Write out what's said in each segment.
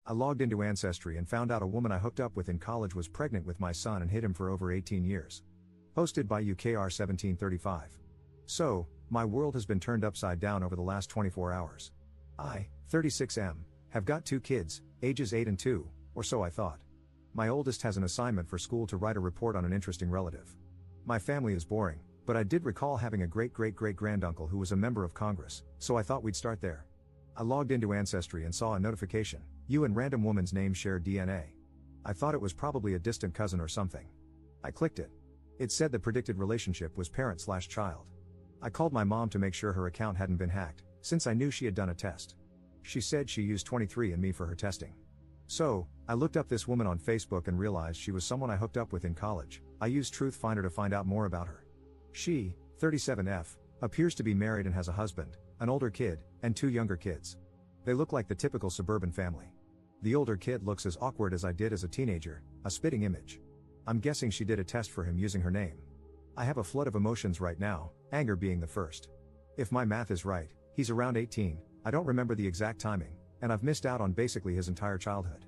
I logged into Ancestry and found out a woman I hooked up with in college was pregnant with my son and hid him for over 18 years. Posted by UKR1735. So, my world has been turned upside down over the last 24 hours. I, 36M, have got 2 kids, ages 8 and 2, or so I thought. My oldest has an assignment for school to write a report on an interesting relative. My family is boring, but I did recall having a great-great-great-granduncle who was a member of Congress, so I thought we'd start there. I logged into Ancestry and saw a notification, you and random woman's name share DNA. I thought it was probably a distant cousin or something. I clicked it. It said the predicted relationship was parent/child. I called my mom to make sure her account hadn't been hacked, since I knew she had done a test. She said she used 23andMe for her testing. So, I looked up this woman on Facebook and realized she was someone I hooked up with in college. I used Truthfinder to find out more about her. She, 37F, appears to be married and has a husband, an older kid, and 2 younger kids. They look like the typical suburban family. The older kid looks as awkward as I did as a teenager, a spitting image. I'm guessing she did a test for him using her name. I have a flood of emotions right now, anger being the first. If my math is right, he's around 18, I don't remember the exact timing, and I've missed out on basically his entire childhood.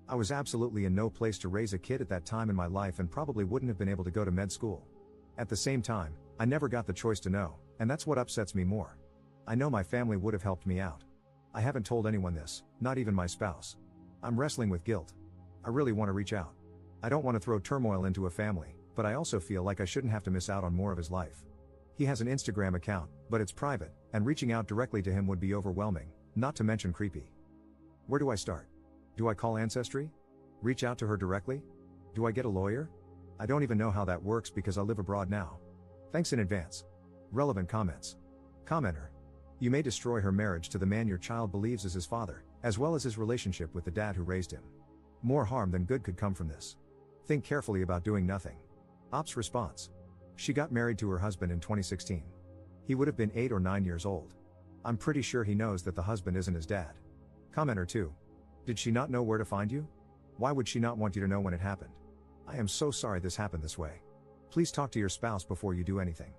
I was absolutely in no place to raise a kid at that time in my life and probably wouldn't have been able to go to med school. At the same time, I never got the choice to know, and that's what upsets me more. I know my family would have helped me out. I haven't told anyone this, not even my spouse. I'm wrestling with guilt. I really want to reach out. I don't want to throw turmoil into a family, but I also feel like I shouldn't have to miss out on more of his life. He has an Instagram account, but it's private, and reaching out directly to him would be overwhelming, not to mention creepy. Where do I start? Do I call Ancestry? Reach out to her directly? Do I get a lawyer? I don't even know how that works because I live abroad now. Thanks in advance. Relevant comments. Commenter. You may destroy her marriage to the man your child believes is his father, as well as his relationship with the dad who raised him. More harm than good could come from this. Think carefully about doing nothing. Ops response. She got married to her husband in 2016. He would have been 8 or 9 years old. I'm pretty sure he knows that the husband isn't his dad. Commenter 2. Did she not know where to find you? Why would she not want you to know when it happened? I am so sorry this happened this way. Please talk to your spouse before you do anything.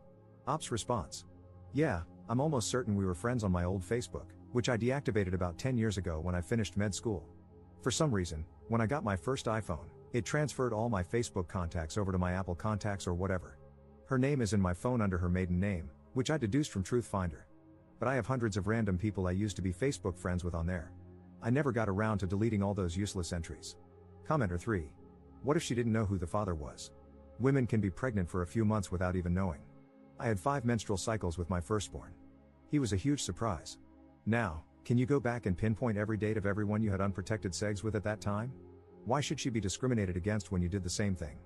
Ops response. Yeah, I'm almost certain we were friends on my old Facebook, which I deactivated about 10 years ago when I finished med school. For some reason, when I got my first iPhone, it transferred all my Facebook contacts over to my Apple contacts or whatever. Her name is in my phone under her maiden name, which I deduced from Truthfinder. But I have hundreds of random people I used to be Facebook friends with on there. I never got around to deleting all those useless entries. Commenter 3. What if she didn't know who the father was? Women can be pregnant for a few months without even knowing. I had 5 menstrual cycles with my firstborn. He was a huge surprise. Now, can you go back and pinpoint every date of everyone you had unprotected sex with at that time? Why should she be discriminated against when you did the same thing?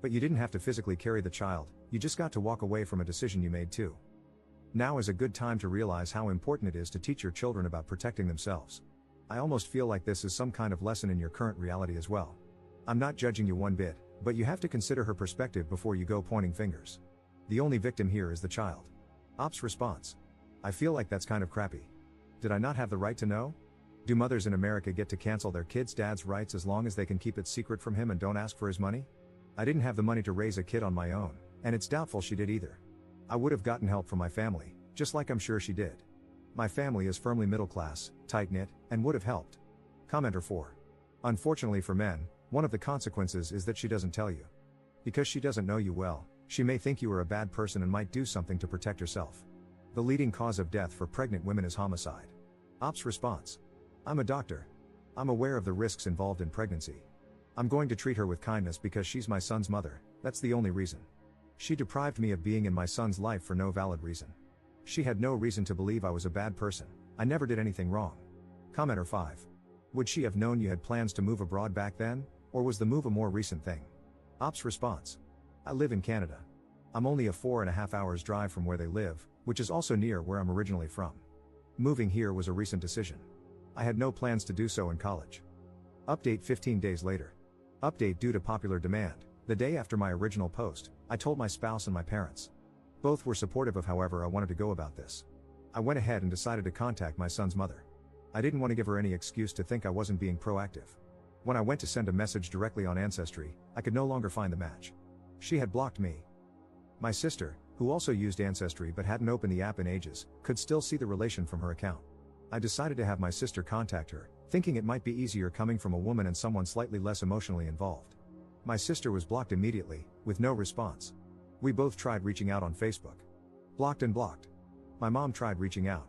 But you didn't have to physically carry the child, you just got to walk away from a decision you made too. Now is a good time to realize how important it is to teach your children about protecting themselves. I almost feel like this is some kind of lesson in your current reality as well. I'm not judging you one bit, but you have to consider her perspective before you go pointing fingers. The only victim here is the child. Ops response. I feel like that's kind of crappy. Did I not have the right to know? Do mothers in America get to cancel their kids' dad's rights as long as they can keep it secret from him and don't ask for his money? I didn't have the money to raise a kid on my own, and it's doubtful she did either. I would have gotten help from my family, just like I'm sure she did. My family is firmly middle class, tight-knit, and would have helped. Commenter 4. Unfortunately for men, one of the consequences is that she doesn't tell you. Because she doesn't know you well, she may think you are a bad person and might do something to protect herself. The leading cause of death for pregnant women is homicide. Ops response. I'm a doctor. I'm aware of the risks involved in pregnancy. I'm going to treat her with kindness because she's my son's mother, that's the only reason. She deprived me of being in my son's life for no valid reason. She had no reason to believe I was a bad person, I never did anything wrong. Commenter 5. Would she have known you had plans to move abroad back then, or was the move a more recent thing? Ops response. I live in Canada. I'm only a 4.5 hours drive from where they live, which is also near where I'm originally from. Moving here was a recent decision. I had no plans to do so in college. Update 15 days later. Update due to popular demand. The day after my original post, I told my spouse and my parents. Both were supportive of however I wanted to go about this. I went ahead and decided to contact my son's mother. I didn't want to give her any excuse to think I wasn't being proactive. When I went to send a message directly on Ancestry, I could no longer find the match. She had blocked me. My sister, who also used Ancestry but hadn't opened the app in ages, could still see the relation from her account. I decided to have my sister contact her, thinking it might be easier coming from a woman and someone slightly less emotionally involved. My sister was blocked immediately, with no response. We both tried reaching out on Facebook. Blocked and blocked. My mom tried reaching out.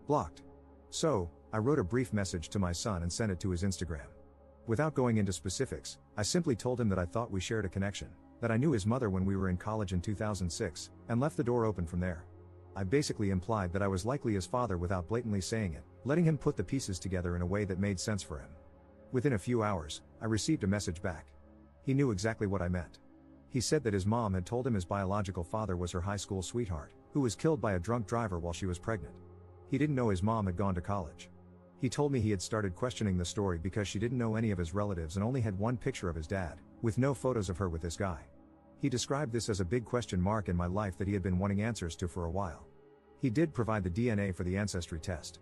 Blocked. So, I wrote a brief message to my son and sent it to his Instagram. Without going into specifics, I simply told him that I thought we shared a connection, that I knew his mother when we were in college in 2006, and left the door open from there. I basically implied that I was likely his father without blatantly saying it, letting him put the pieces together in a way that made sense for him. Within a few hours, I received a message back. He knew exactly what I meant. He said that his mom had told him his biological father was her high school sweetheart, who was killed by a drunk driver while she was pregnant. He didn't know his mom had gone to college. He told me he had started questioning the story because she didn't know any of his relatives and only had one picture of his dad, with no photos of her with this guy. He described this as a big question mark in my life that he had been wanting answers to for a while. He did provide the DNA for the Ancestry test.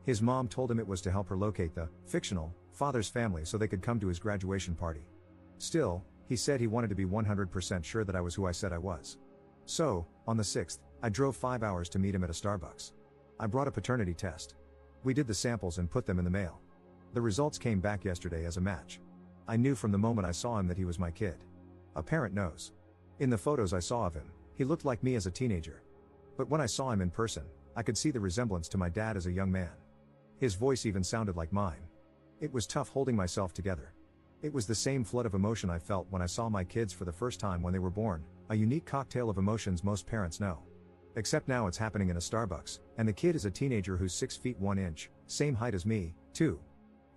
His mom told him it was to help her locate the fictional father's family so they could come to his graduation party. Still, he said he wanted to be 100% sure that I was who I said I was. So, on the 6th, I drove 5 hours to meet him at a Starbucks. I brought a paternity test. We did the samples and put them in the mail. The results came back yesterday as a match. I knew from the moment I saw him that he was my kid. A parent knows. In the photos I saw of him, he looked like me as a teenager. But when I saw him in person, I could see the resemblance to my dad as a young man. His voice even sounded like mine. It was tough holding myself together. It was the same flood of emotion I felt when I saw my kids for the first time when they were born, a unique cocktail of emotions most parents know. Except now it's happening in a Starbucks, and the kid is a teenager who's 6 feet 1 inch, same height as me, too.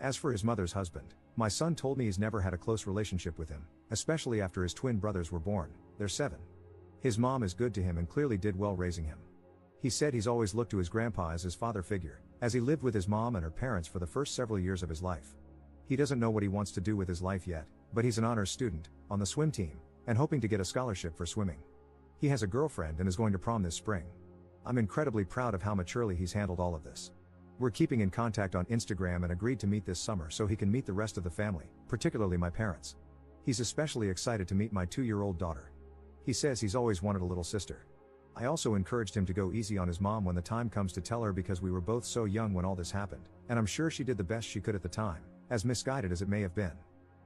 As for his mother's husband, my son told me he's never had a close relationship with him, especially after his twin brothers were born. They're 7. His mom is good to him and clearly did well raising him. He said he's always looked to his grandpa as his father figure, as he lived with his mom and her parents for the first several years of his life. He doesn't know what he wants to do with his life yet, but he's an honors student, on the swim team, and hoping to get a scholarship for swimming. He has a girlfriend and is going to prom this spring. I'm incredibly proud of how maturely he's handled all of this. We're keeping in contact on Instagram and agreed to meet this summer so he can meet the rest of the family, particularly my parents. He's especially excited to meet my 2-year-old daughter. He says he's always wanted a little sister. I also encouraged him to go easy on his mom when the time comes to tell her because we were both so young when all this happened, and I'm sure she did the best she could at the time, as misguided as it may have been.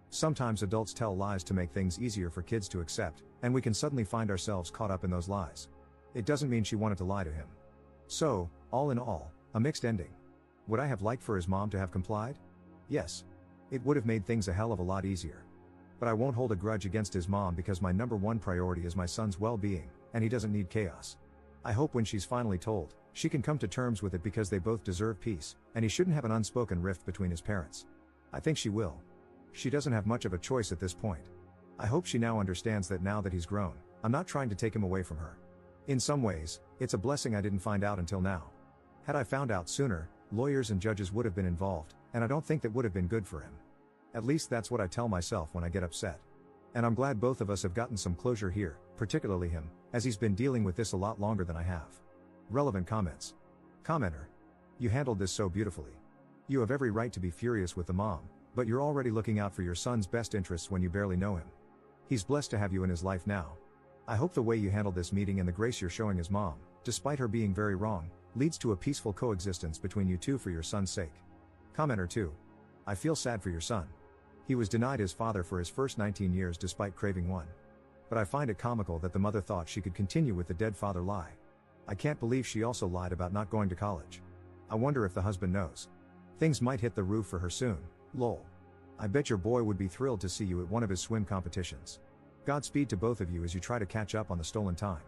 Sometimes adults tell lies to make things easier for kids to accept, and we can suddenly find ourselves caught up in those lies. It doesn't mean she wanted to lie to him. So, all in all, a mixed ending. Would I have liked for his mom to have complied? Yes. It would have made things a hell of a lot easier. But I won't hold a grudge against his mom because my #1 priority is my son's well-being, and he doesn't need chaos. I hope when she's finally told, she can come to terms with it because they both deserve peace, and he shouldn't have an unspoken rift between his parents. I think she will. She doesn't have much of a choice at this point. I hope she now understands that now that he's grown, I'm not trying to take him away from her. In some ways, it's a blessing I didn't find out until now. Had I found out sooner, lawyers and judges would have been involved, and I don't think that would have been good for him. At least that's what I tell myself when I get upset. And I'm glad both of us have gotten some closure here, particularly him, as he's been dealing with this a lot longer than I have. Relevant comments. Commenter. You handled this so beautifully. You have every right to be furious with the mom, but you're already looking out for your son's best interests when you barely know him. He's blessed to have you in his life now. I hope the way you handled this meeting and the grace you're showing his mom, despite her being very wrong, leads to a peaceful coexistence between you two for your son's sake. Commenter 2. I feel sad for your son. He was denied his father for his first 19 years despite craving one. But I find it comical that the mother thought she could continue with the dead father lie. I can't believe she also lied about not going to college. I wonder if the husband knows. Things might hit the roof for her soon, lol. I bet your boy would be thrilled to see you at one of his swim competitions. Godspeed to both of you as you try to catch up on the stolen time.